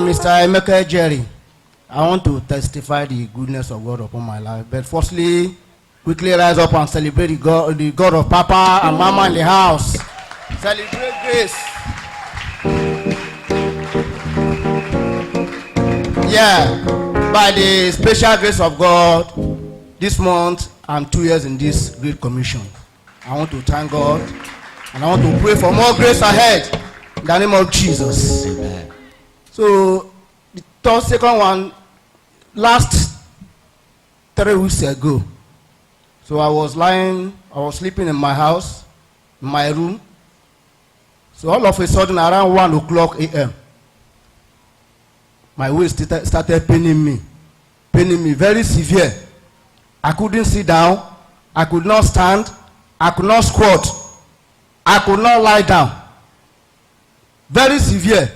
am Mr. Emeka Jerry. I want to testify the goodness of God upon my life. But firstly, quickly rise up and celebrate the God of Papa and Mama in the house. Celebrate grace. Yeah, by the special grace of God, this month I'm 2 years in this great commission. I want to thank God and I want to pray for more grace ahead in the name of Jesus. Amen. So the second one, last 3 weeks ago. So I was sleeping in my house, in my room. So all of a sudden, around 1 o'clock a.m., my waist started paining me very severe. I couldn't sit down, I could not stand, I could not squat, I could not lie down. Very severe.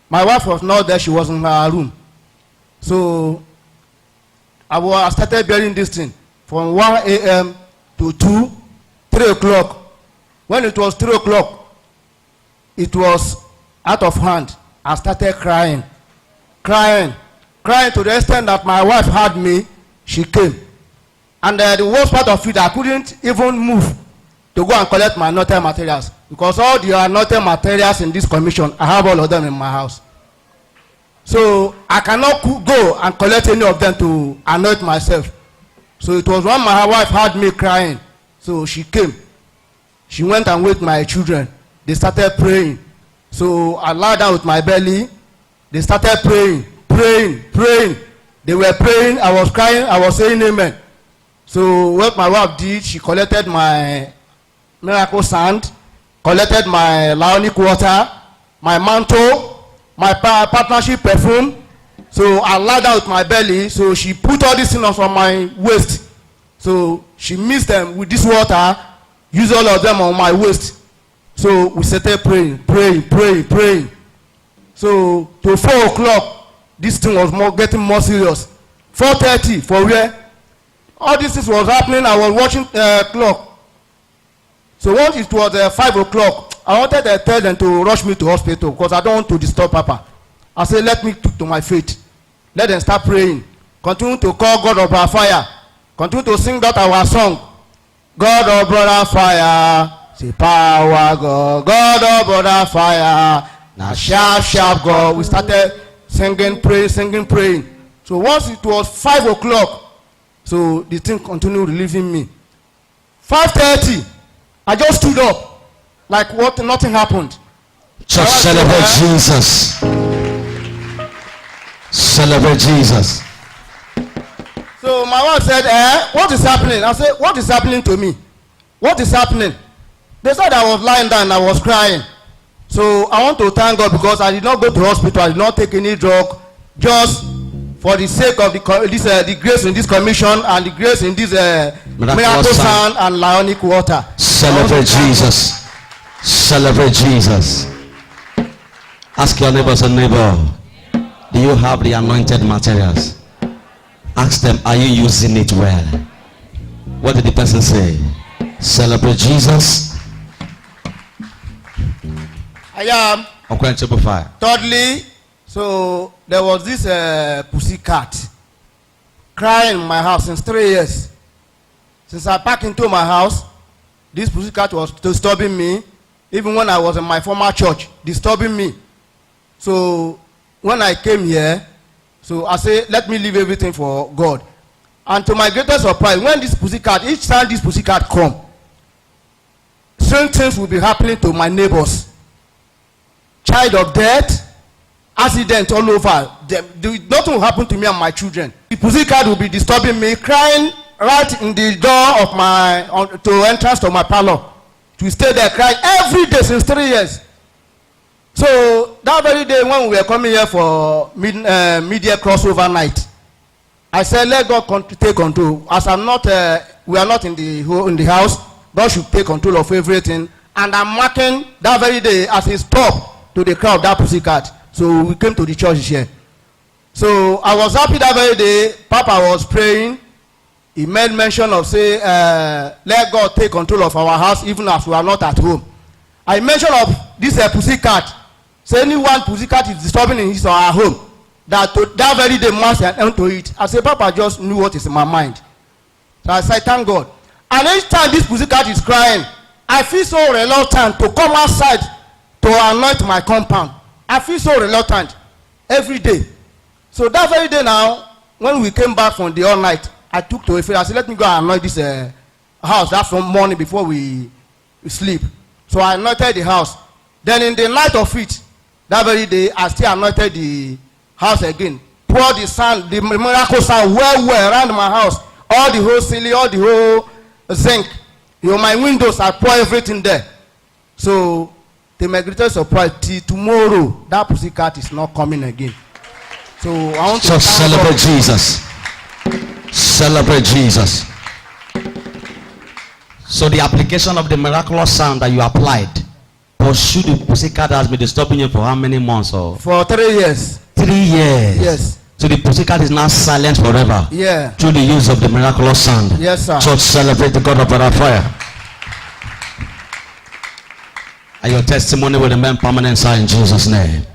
My wife was not there, she was in her room. So I started bearing this thing from 1 a.m. to 2, 3 o'clock. When it was 3 o'clock, it was out of hand. I started crying to the extent that my wife heard me. She came. And the worst part of it, I couldn't even move to go and collect my anointed materials. Because all the anointed materials in this commission, I have all of them in my house. So I cannot go and collect any of them to anoint myself. So it was when my wife heard me crying. So she came. She went and waked my children. They started praying. So I lied down with my belly. They started praying. They were praying. I was crying. I was saying amen. So what my wife did, she collected my miracle sand, collected my Laonic water, my mantle, my partnership perfume. So I lied down with my belly. So she put all these things on my waist. So she mixed them with this water, used all of them on my waist. So we started praying. So to 4 o'clock, this thing was getting more serious. 4:30 for where? All this things was happening. I was watching clock. So once it was 5 o'clock, I wanted to tell them to rush me to hospital because I don't want to disturb Papa. I said, let me to my faith. Let them start praying. Continue to call God of our fire. Continue to sing that our song. God of brother fire. Say power God. God of brother fire. Now sharp God. We started singing, praying. So once it was 5 o'clock, so the thing continued relieving me. 5:30, I just stood up like what? Nothing happened. Just celebrate Jesus. Celebrate Jesus. So my wife said, what is happening? I said, what is happening to me? What is happening? They said I was lying down and I was crying. So I want to thank God because I did not go to hospital. I did not take any drug. Just for the sake of the grace in this commission and the grace in this miracle sand and Laonic water. Celebrate Jesus. Celebrate Jesus. Ask your neighbors and neighbor, do you have the anointed materials? Ask them, are you using it well? What did the person say? Celebrate Jesus. I am. Unquenchable fire. Thirdly, so there was this pussy cat crying in my house since 3 years. Since I packed into my house, this pussy cat was disturbing me. Even when I was in my former church, disturbing me. So when I came here, so I said, let me leave everything for God. And to my greatest surprise, when this pussycat, each time this pussycat come, strange things will be happening to my neighbors. Child of death, accident all over. Nothing will happen to me and my children. The pussycat will be disturbing me, crying right in the door of to entrance to my parlor. To stay there crying every day since 3 years. So that very day when we were coming here for media crossover night, I said, let God take control. As I'm not, we are not in the house, God should take control of everything. And I'm marking that very day as a stop to the crowd, that pussycat. So we came to the church here. So I was happy that very day. Papa was praying. He made mention of say, let God take control of our house even as we are not at home. I mentioned of this pussycat So anyone pussycat is disturbing in his or her home, that very day must end to it. I say, Papa just knew what is in my mind. So I say, thank God. And each time this pussycat is crying, I feel so reluctant to come outside to anoint my compound. I feel so reluctant every day. So that very day now, when we came back from the all night, I took to a friend. I said, let me go and anoint this house. That's from morning before we sleep. So I anointed the house. Then in the night of it, that very day, I still anointed the house again. Pour the sand, the miracle sand well around my house. All the whole ceiling, all the whole zinc. My windows, I pour everything there. So the greatest surprise, till tomorrow, that pussycat is not coming again. So I want to celebrate Jesus. Celebrate Jesus. So the application of the miraculous sound that you applied pursued the pussycat has been disturbing you for how many months? Or for 3 years. 3 years. Yes. So the pussycat is now silent forever. Yeah. Through the use of the miraculous sound. Yes, sir. Church, celebrate the God of fire. And your testimony will remain permanent, sir, in Jesus' name.